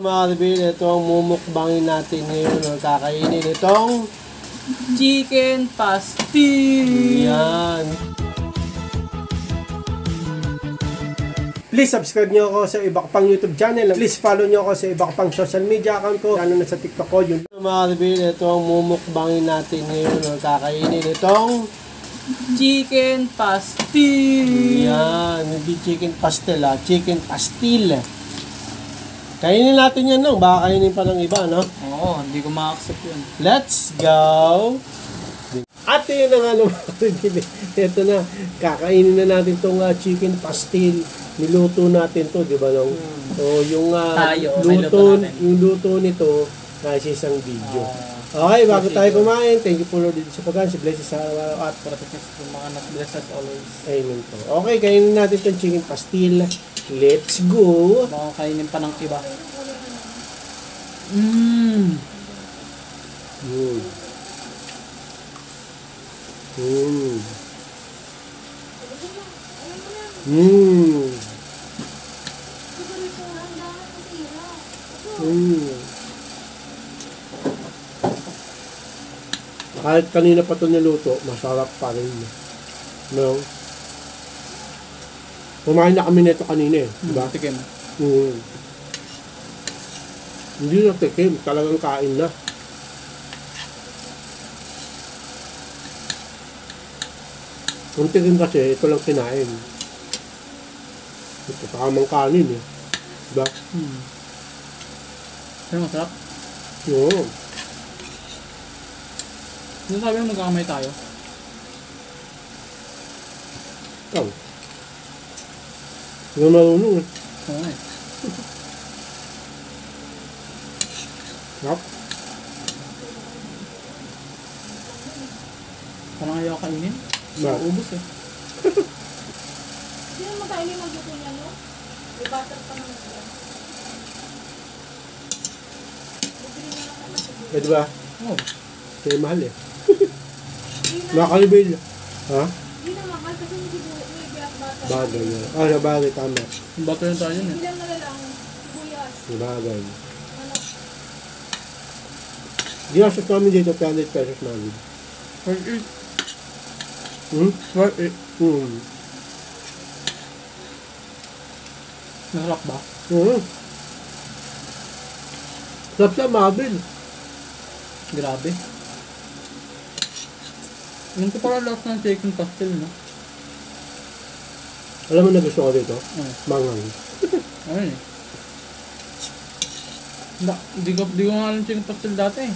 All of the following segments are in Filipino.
Mga kabin, ito ang mumukbangin natin ngayon. Kakainin itong chicken pastil. yan. Please subscribe nyo ako sa iba pang YouTube channel. Please follow nyo ako sa iba pang social media account ko. Lalo na sa TikTok ko. Yun. Mga kabin, ito ang mumukbangin natin ngayon. Kakainin itong Chicken pastil. yan. Hindi chicken pastel chicken pastil. Kainin natin yan lang. Baka kainin pa ng iba, no? Oo, hindi ko ma-accept yun. Let's go! At yun na nga naman. Ito na. Kakainin na natin itong chicken pastil. Niluto natin to, di ba? No? So, yung luto nito nasa isang video. Okay, bago tayo kumain, thank you po Lord dito sa pagkain. Si bless sa araw at Protect us from mga not bless us always. amen po. Okay, kainin natin itong chicken pastil. Let's go! Baka kainin pa ng iba. Mmm. Mm. Mm. Mm. Mm. Kahit kanina pa ito niluto, masarap pa rin. No? Kumain na kami nito kanina diba? Tikim. Mm. Hindi na tikim, talagang kain na. Kung tikim kasi, ito lang kinain. Ito tamang kanin diba? Pero masarap. Oo. Ano sabi mo magkakamay tayo? Ikaw. Hindi na marunong Oo nga eh. Sarap. Parang ayaw kainin. Sarap. Ubus eh. Sino makainin magluto niya, no? May butter pa naman yan. Pwede ba? Oo. Kaya mahal Nakalibel. Ha? Hindi na mahal kasi may black butter. Bagay na. Sabagay, tama. Yung butter na tayo yun eh. Ilang na lang, sibuyas. Sabagay. Ano? Ginastos namin dito, 300 pesos namin. Worth it. Worth it. Masarap ba? Sarap sa Marvel. Grabe. Yung ko para lahat ng chicken pastil, no? Alam mo na gusto ko dito? Mangang. Ayun eh. Di ko nga alam chicken pastil dati eh.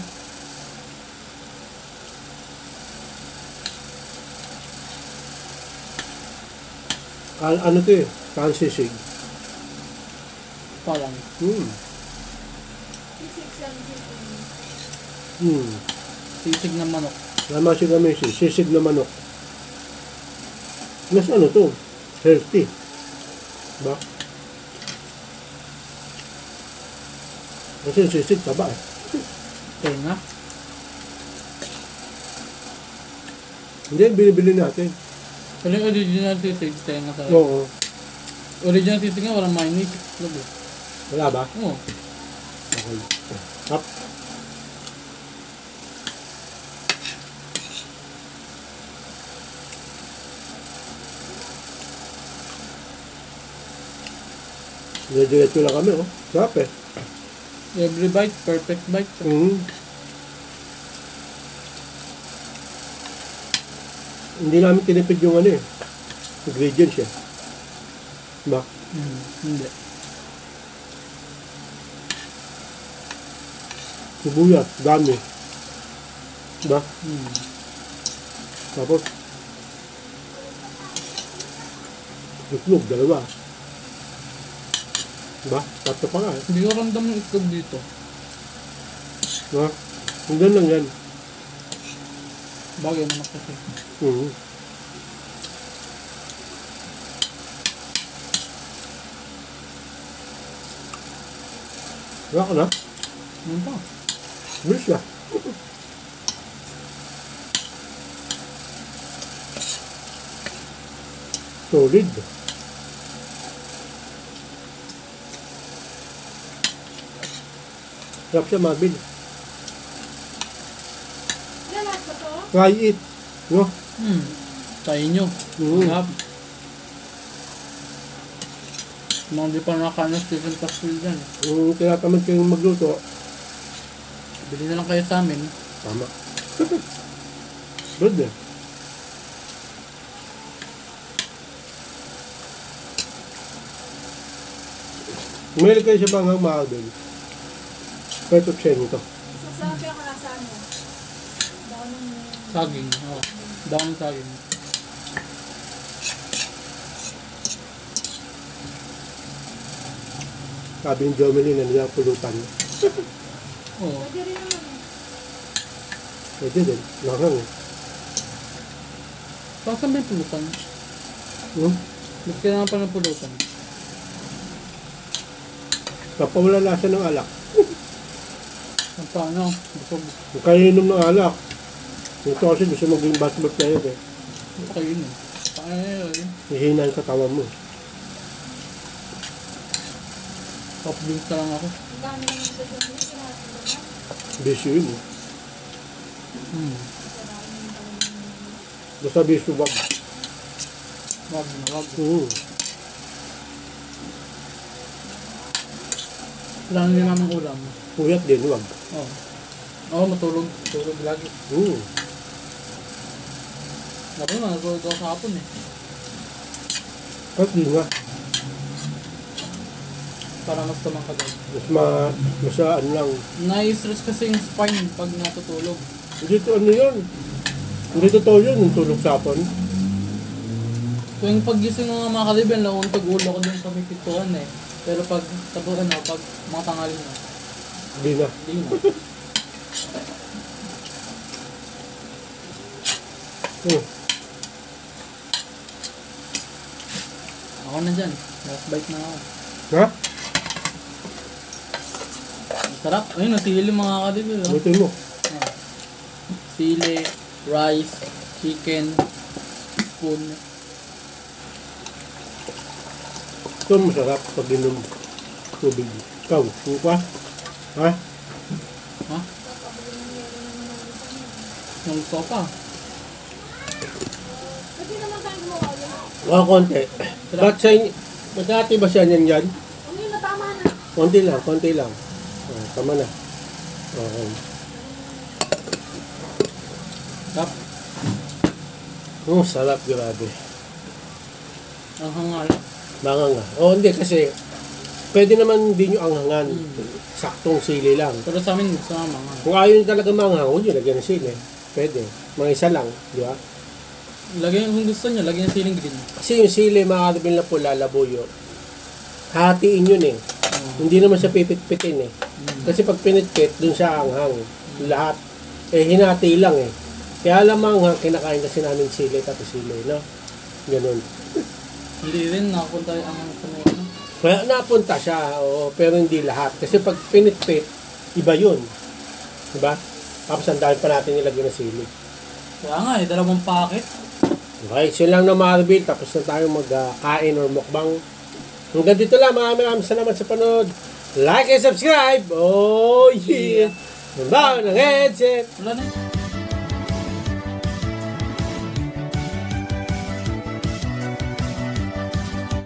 Ano to Fancy sisig. Parang. Sisig na manok. Lama si kami sisig na manok. Mas ano to? Healthy. Ba? Kasi sisig taba Tenga. Hindi, binibili natin. Pero yung original sisig, tenga talaga. Oo. Original sisig nga, walang mayonnaise. Labi. Wala ba? Oo. Okay. Hap. Diretso lang kami, Sarap Every bite, perfect bite. Hindi namin tinipid yung ingredients Diba? Hindi. Sibuyas, dami. Diba? Tapos, itlog, dalawa. Diba? Tatlo pa nga Hindi ko ramdam yung itlog dito. Diba? Hanggang lang yan. Bagay naman kasi. Diba ka na? Ano pa? Bilis na. Solid. Sarap siya, Marvin. Lalas ba to? Try it. No? Sa inyo. Mm. Sarap. Mga di pa nakakain ng chicken pastel dyan. Tinatamad kayong magluto. Bili na lang kayo sa amin. Tama. Good eh. Umilig kayo sa banghang Marvin. Pwede option ito. Sasama kaya ka nasa ano? Daw ng... Saging. Oh. Dahon ng saging. Sabi ni Jomelyn na nilang pulutan. Oo. Pwede rin naman eh. Pwede din. Langhang eh. Saan ba yung pulutan? Ba't kailangan pa ng pulutan? Kapawala lasa ng alak. Ang paano? Busog. Kung kayo inom ng alak. Ito kasi gusto maging basketball player eh. Ito kayo yun eh. Ay. Hihina yung katawan mo. Top drinks na lang ako. Ang dami naman sa dumi. Kinakain naman. Bisyo yun eh. Hmm. Basta bisyo wag. Wag na wag. Kailangan niyo namang ulam. Puyat din, wag. Oo. Oo, matulog. Tulog lagi. Dapat naman, natulog ako sa hapon eh. Kahit di nga. Para mas tamang ka daw. Mas ano lang. Na-stress kasi yung spine pag natutulog. Hindi to ano yun. Hindi totoo yun, yung tulog sa hapon. Tuwing paggising ng mga kaliban, nauuntog ulo ko dun sa may pituan eh. Pero pag tabuhan na, pag mga tangali na, Hindi na. hindi na. Ako na dyan. Last bite na ako. Ha? Ang sarap. Ayun, nasili mga kaliban. Oh. Buti mo. Ah. Sili, rice, chicken, spoon. Ito masarap pag inom tubig. Ikaw, ano pa? Ha? Ha? Yung sopa. Pwede naman tayong gumawa yun. Konti. Ba't sa inyo? Magkati ba siya niyan yan? Ano yun, natama na. Konti lang. Tama na. Okay. Sarap. Sarap, grabe. Ang hangal. Banga nga. Hindi kasi pwede naman din yung anghangan. Saktong sili lang. Pero sa amin, gusto nga mga. Kung ayaw nyo talaga manghang, huwag nyo lagyan ng sili. Pwede. Mga isa lang, di ba? Lagyan kung gusto nyo, lagyan ng siling green. Kasi yung sili, makakabin na pula, labuyo. Hatiin yun eh. Hindi naman siya pipit-pitin eh. Kasi pag pinitpit, dun siya anghang. Lahat. Hinati lang eh. Kaya alam manghang, kinakain kasi namin sili, tapos sili, no? Ganun. Hindi rin, nakapunta ang sa mga ano. Kaya napunta siya, oo, pero hindi lahat. Kasi pag pinitpit, iba yun. Diba? Tapos ang dahil pa natin nilagyan ng sili. Kaya nga eh, 2 packet. Okay, so yun lang na Marvel. Tapos na tayo magkain or mukbang. Hanggang dito lang. Maraming salamat sa panood. Like and subscribe. Oh yeah. Ang bawa ng headset. Wala na.